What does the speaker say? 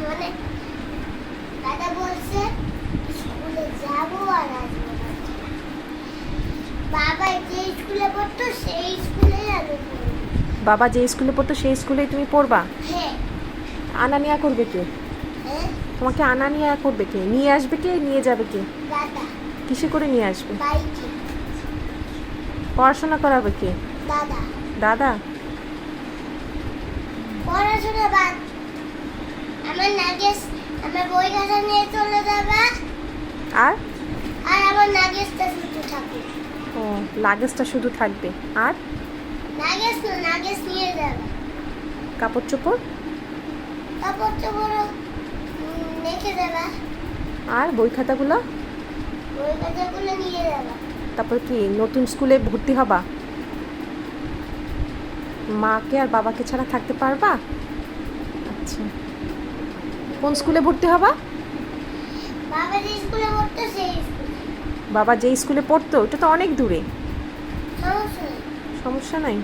মানে দাদা বলছে স্কুলে যাবো আর আসবো না। বাবা যে স্কুলে পড়তো সেই স্কুলেই আমি পড়বো। বাবা যে স্কুলে পড়তো সেই স্কুলেই তুমি পড়বা? হ্যাঁ। আনা নেয়া করবে কে? হ্যাঁ, তোমাকে আনা নেয়া করবে কে? নিয়ে আসবে কে, নিয়ে যাবে কে? দাদা কিসে করে নিয়ে আসবে? বাইকে। পড়াশোনা করাবে কে? দাদা দাদা? পড়াশোনা বাদ, আমার নাগেশ আমার বই খাতা নিয়ে চলে যাবে আর আর আমার নাগেশটা শুধু থাকবে। ও, লাগেজটা শুধু থাকবে। আর নাগেশ না, নাগেশ নিয়ে যাবে। কাপড় চোপড়? কাপড় চোপড় রেখে দেবে। আর বই খাতাগুলো? বই খাতাগুলো নিয়ে যাবে। তারপর কি নতুন স্কুলে ভর্তি হবা? মাকে আর বাবাকে ছাড়া থাকতে পারবা? আচ্ছা, কোন স্কুলে ভর্তি হবা? বাবা যে স্কুলে পড়তো সেই স্কুলে। বাবা যেই স্কুলে পড়তো ওটা তো অনেক দূরে। সমস্যা নেই। সমস্যা নাই।